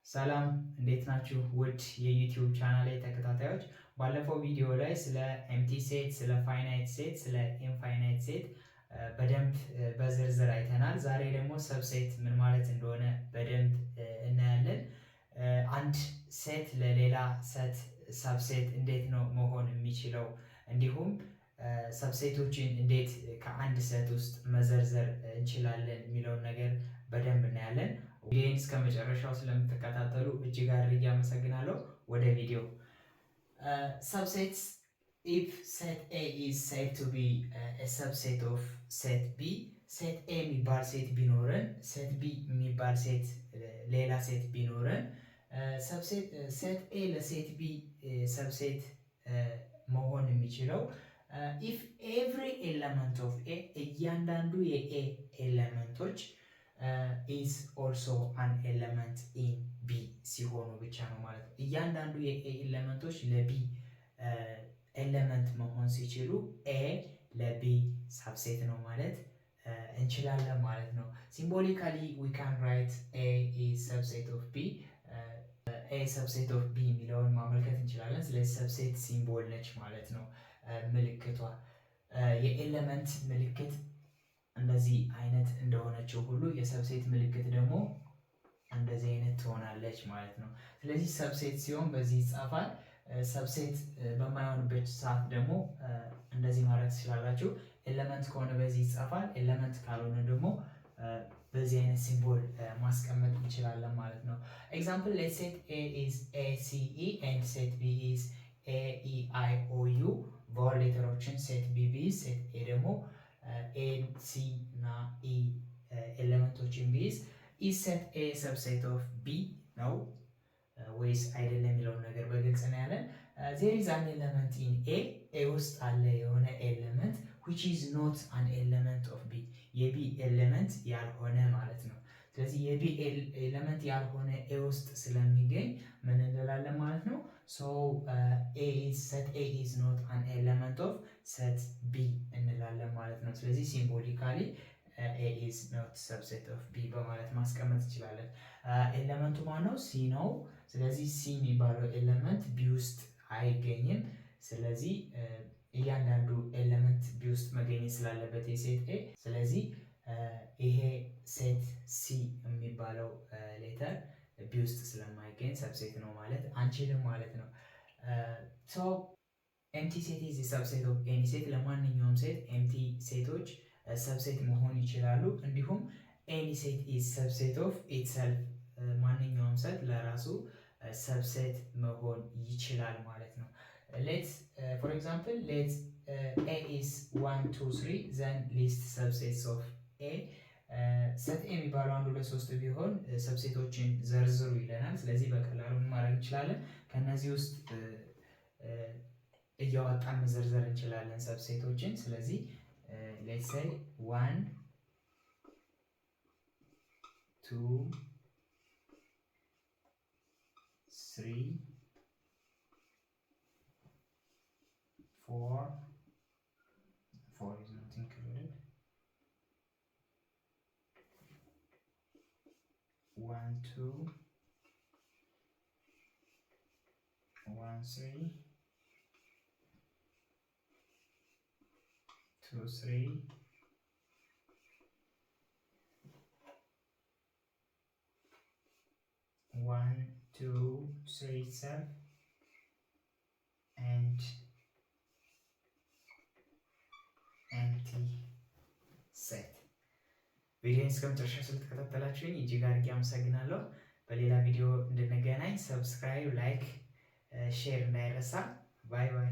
ሰላም እንዴት ናችሁ? ውድ የዩቲዩብ ቻናል ተከታታዮች፣ ባለፈው ቪዲዮ ላይ ስለ ኤምቲ ሴት፣ ስለ ፋይናይት ሴት፣ ስለ ኢንፋይናይት ሴት በደንብ በዝርዝር አይተናል። ዛሬ ደግሞ ሰብሴት ምን ማለት እንደሆነ በደንብ እናያለን። አንድ ሴት ለሌላ ሴት ሰብሴት እንዴት ነው መሆን የሚችለው፣ እንዲሁም ሰብሴቶችን እንዴት ከአንድ ሴት ውስጥ መዘርዘር እንችላለን የሚለውን ነገር በደንብ እናያለን። ቪዲዮን እስከ መጨረሻው ስለምትከታተሉ እጅግ አድርጌ አመሰግናለሁ። ወደ ቪዲዮ ሰብሴትስ if set A is said to be a subset of set B set A የሚባል ሴት ቢኖረን set B የሚባል ሴት ሌላ ሴት ቢኖረን ሴት A ለሴት B ሰብሴት መሆን የሚችለው if every element of A እያንዳንዱ የA ኤሌመንቶች is also an element in B ሲሆኑ ብቻ ነው ማለት ነው። እያንዳንዱ የኤ ኤሌመንቶች ለቢ ኤሌመንት መሆን ሲችሉ ኤ ለቢ ሳብሴት ነው ማለት እንችላለን ማለት ነው። ሲምቦሊካሊ we can write A is subset of B A subset of B የሚለውን ማመልከት እንችላለን። ስለዚህ ሰብሴት ሲምቦል ነች ማለት ነው። ምልክቷ የኤሌመንት ምልክት እንደዚህ አይነት እንደሆነችው ሁሉ የሰብሴት ምልክት ደግሞ እንደዚህ አይነት ትሆናለች ማለት ነው። ስለዚህ ሰብሴት ሲሆን በዚህ ይጻፋል። ሰብሴት በማይሆንበት ሰዓት ደግሞ እንደዚህ ማድረግ ትችላላችሁ። ኤሌመንት ከሆነ በዚህ ይጻፋል፣ ኤሌመንት ካልሆነ ደግሞ በዚህ አይነት ሲምቦል ማስቀመጥ እንችላለን ማለት ነው። ኤግዛምፕል ሌትስ ሴት A is ACE and set B is AEIOU ቫወል ሌተሮችን ሴት B ቢይዝ ሴት A ደግሞ ኤ ሲ እና ኢ ኤሌመንቶችን ቢይዝ ኢዝ ሴት ኤ ሰብሴት ኦፍ ቢ ነው ወይስ አይደለም የሚለውን ነገር በግልጽ ነው ያለን። ዜር ኢዝ አን ኤሌመንት ኢን ኤ ውስጥ አለ የሆነ ኤሌመንት which is not an element of B የቢ ኤሌመንት ያልሆነ ማለት ነው። ስለዚህ የቢ ኤሌመንት ያልሆነ ኤ ውስጥ ስለሚገኝ ምን እንላለን ማለት ነው? ሶ set A is not an element of set B እንላለን ማለት ነው። ስለዚህ ሲምቦሊካሊ A is not subset of B በማለት ማስቀመጥ እንችላለን። ኤሌመንቱ ማነው? ሲ ነው። ስለዚህ ሲ የሚባለው ኤሌመንት ቢ ውስጥ አይገኝም። ስለዚህ እያንዳንዱ ኤሌመንት ቢ ውስጥ መገኘት ስላለበት የሴት ኤ ስለዚህ ይሄ ሴት ሲ የሚባለው ሌተር ቢ ውስጥ ስለማይገኝ ሰብሴት ነው ማለት አንችልም ማለት ነው። ሶ ኤምቲ ሴት ኢዝ ሰብሴት ኦፍ ኤኒ ሴት ለማንኛውም ሴት ኤምቲ ሴቶች ሰብሴት መሆን ይችላሉ። እንዲሁም ኤኒ ሴት ኢዝ ሰብሴት ኦፍ ኢትሰልፍ ማንኛውም ሴት ለራሱ ሰብሴት መሆን ይችላል ማለት ነው። ሌትስ ፎር ኤግዛምፕል ሌትስ ኤ ኢዝ 1 2 3 ዘን ሊስት ሰብሴትስ ኦፍ ኤ ሰት ኤ የሚባለው 1 2 3 ቢሆን ሰብሴቶችን ዘርዝሩ ይለናል። ስለዚህ በቀላሉ ማድረግ እንችላለን። ከነዚህ ውስጥ እያወጣን መዘርዘር እንችላለን ሰብሴቶችን። ስለዚህ ሌትስ ሴይ 1 2 3 4 is not included 1 2 1 3 2 3 1 2 3 7 and empty set። ቪዲዮን እስከ መጨረሻ ስለተከታተላችሁኝ እጅግ አድርጌ አመሰግናለሁ። በሌላ ቪዲዮ እንድንገናኝ ሰብስክራይብ፣ ላይክ፣ ሼር እንዳይረሳ። ባይ ባይ።